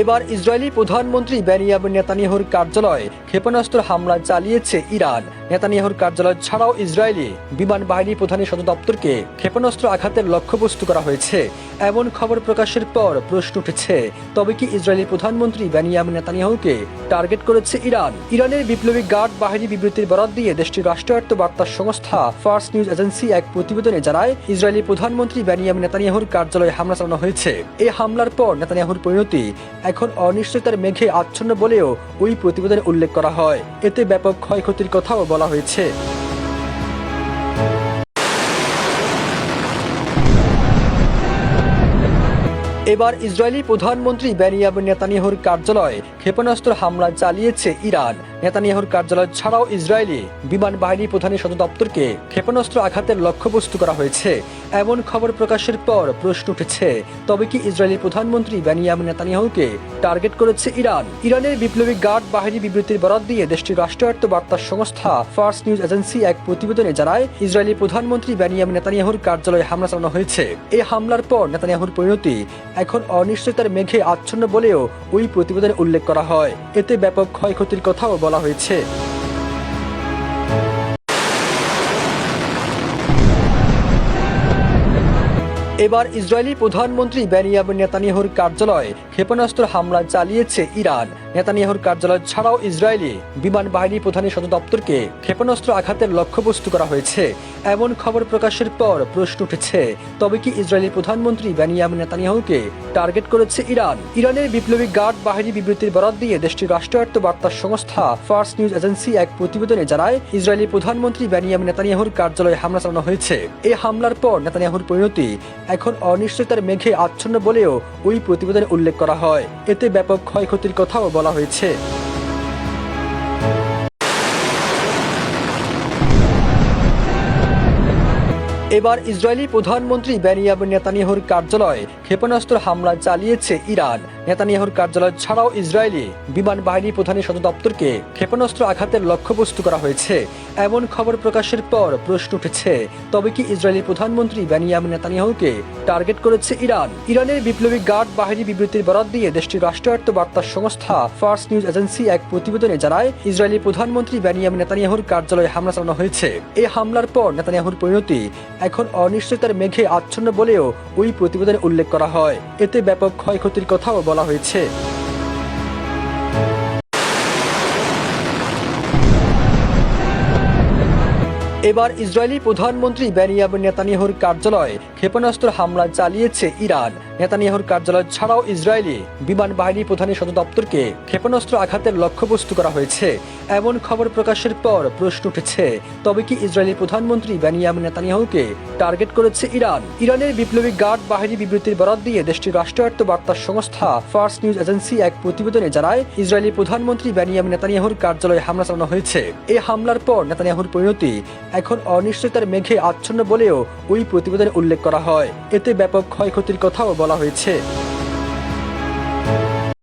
এবার ইসরায়েলি প্রধানমন্ত্রী বেনিয়ামিন নেতানিয়াহুর কার্যালয়ে ক্ষেপণাস্ত্র হামলা চালিয়েছে ইরান। নেতানিয়াহুর কার্যালয় ছাড়াও ইসরায়েলি বিমান বাহিনী প্রধানের সদর দপ্তরকে ক্ষেপণাস্ত্র আঘাতের লক্ষ্যবস্তু করা হয়েছে। এমন খবর প্রকাশের পর প্রশ্ন উঠেছে, তবে কি ইসরায়েলি প্রধানমন্ত্রী বেনিয়ামিন নেতানিয়াহুকে টার্গেট করেছে ইরান? ইরানের বিপ্লবী গার্ড বাহিনী বিবৃতির বরাত দিয়ে দেশটির রাষ্ট্রায়ত্ত বার্তা সংস্থা ফার্স্ট নিউজ এজেন্সি এক প্রতিবেদনে জানায়, ইসরায়েলি প্রধানমন্ত্রী বেনিয়ামিন নেতানিয়াহুর কার্যালয়ে হামলা চালানো হয়েছে। এই হামলার পর নেতানিয়াহুর পরিণতি এখন অনিশ্চয়তার মেঘে আচ্ছন্ন বলেও ওই প্রতিবেদনে উল্লেখ করা হয়। এতে ব্যাপক ক্ষয়ক্ষতির কথাও বলা হয়েছে। এবার ইসরায়েলি প্রধানমন্ত্রী বেনিয়ামিন নেতানিয়াহুর কার্যালয়ে ক্ষেপণাস্ত্র হামলা চালিয়েছে ইরান। নেতানিয়াহুর কার্যালয় ছাড়াও ইসরায়েলি বিমান বাহিনী প্রধানের সদর দপ্তরকে ক্ষেপণাস্ত্র আঘাতের লক্ষ্যবস্তু করা হয়েছে। এমন খবর প্রকাশের পর প্রশ্ন উঠেছে, তবে কি ইসরায়েলি প্রধানমন্ত্রী বেনিয়ামিন নেতানিয়াহুকে টার্গেট করেছে ইরান? ইরানের বিপ্লবী গার্ড বাহিনী বিবৃতির বরাত দিয়ে দেশটির রাষ্ট্রায়ত্ত বার্তা সংস্থা ফার্স্ট নিউজ এজেন্সি এক প্রতিবেদনে জানায়, ইসরায়েলি প্রধানমন্ত্রী বেনিয়ামিন নেতানিয়াহুর কার্যালয়ে হামলা চালানো হয়েছে। এই হামলার পর নেতানিয়াহুর পরিণতি এখন অনিশ্চয়তার মেঘে আচ্ছন্ন বলেও ওই প্রতিবেদনে উল্লেখ করা হয়। এতে ব্যাপক ক্ষয়ক্ষতির কথাও বলা হয়েছে। এবার ইসরায়েলি প্রধানমন্ত্রী বেনিয়ামিন নেতানিয়াহুর কার্যালয়ে ক্ষেপণাস্ত্র হামলা চালিয়েছে ইরান। নেতানিয়াহুর কার্যালয় ছাড়াও ইসরায়েলি বিমান বাহিনী প্রধানের সদর দপ্তরকে ক্ষেপণাস্ত্র আঘাতের লক্ষ্যবস্তু করা হয়েছে। এমন খবর প্রকাশের পর প্রশ্ন উঠেছে, তবে কি ইসরায়েলি প্রধানমন্ত্রী বেনিয়ামিন নেতানিয়াহুকে টার্গেট করেছে ইরান? ইরানের বিপ্লবী গার্ড বাহিনী বিবৃতির বরাত দিয়ে দেশটির রাষ্ট্রায়ত্ত বার্তা সংস্থা ফার্স্ট নিউজ এজেন্সি এক প্রতিবেদনে জানায়, ইসরায়েলি প্রধানমন্ত্রী বেনিয়ামিন নেতানিয়াহুর কার্যালয়ে হামলা চালানো হয়েছে। এই হামলার পর নেতানিয়াহুর পরিণতি এখন অনিশ্চয়তার মেঘে আচ্ছন্ন বলেও ওই প্রতিবেদনে উল্লেখ করা হয়। এতে ব্যাপক ক্ষয়ক্ষতির কথাও বলা হয়েছে। এবার ইসরায়েলি প্রধানমন্ত্রী বেনিয়ামিন নেতানিয়াহুর কার্যালয়ে ক্ষেপণাস্ত্র হামলা চালিয়েছে ইরান। নেতানিয়াহুর কার্যালয় ছাড়াও ইসরায়েলি বিমান বাহিনী প্রধানের সদর দপ্তরকে ক্ষেপণাস্ত্র আঘাতের লক্ষ্যবস্তু করা হয়েছে। এমন খবর প্রকাশের পর প্রশ্ন উঠেছে, তবে কি ইসরায়েলি প্রধানমন্ত্রী বেনিয়ামিন নেতানিয়াহুকে টার্গেট করেছে ইরান? ইরানের বিপ্লবী গার্ড বাহিনী বিবৃতির বরাত দিয়ে দেশটির রাষ্ট্রায়ত্ত বার্তা সংস্থা ফার্স্ট নিউজ এজেন্সি এক প্রতিবেদনে জানায়, ইসরায়েলি প্রধানমন্ত্রী বেনিয়ামিন নেতানিয়াহুর কার্যালয়ে হামলা চালানো হয়েছে। এই হামলার পর নেতানিয়াহুর পরিণতি এখন অনিশ্চয়তার মেঘে আচ্ছন্ন বলেও ওই প্রতিবেদনে উল্লেখ করা হয়। এতে ব্যাপক ক্ষয়ক্ষতির কথাও বলা হয়েছে। এবার ইসরায়েলি প্রধানমন্ত্রী বেনিয়ামিন নেতানিয়াহুর কার্যালয়ে ক্ষেপণাস্ত্র হামলা চালিয়েছে ইরান। নেতানিয়াহুর কার্যালয় ছাড়াও ইসরায়েলি বিমান বাহিনী প্রধানের সদর দপ্তরকে ক্ষেপণাস্ত্র আঘাতের লক্ষ্যবস্তু করা হয়েছে। এমন খবর প্রকাশের পর প্রশ্ন উঠেছে, তবে কি ইসরায়েলি প্রধানমন্ত্রী বেনিয়ামিন নেতানিয়াহুকে টার্গেট করেছে ইরান? ইরানের বিপ্লবী গার্ড বাহিনী বিবৃতির বরাত দিয়ে দেশটির রাষ্ট্রায়ত্ত বার্তা সংস্থা ফার্স্ট নিউজ এজেন্সি এক প্রতিবেদনে জানায়, ইসরায়েলি প্রধানমন্ত্রী বেনিয়ামিন নেতানিয়াহুর কার্যালয়ে হামলা চালানো হয়েছে। এই হামলার পর নেতানিয়াহুর পরিণতি এখন অনিশ্চয়তার মেঘে আচ্ছন্ন বলেও ওই প্রতিবেদনে উল্লেখ করা হয়। এতে ব্যাপক ক্ষয়ক্ষতির কথাও বলা হয়েছে।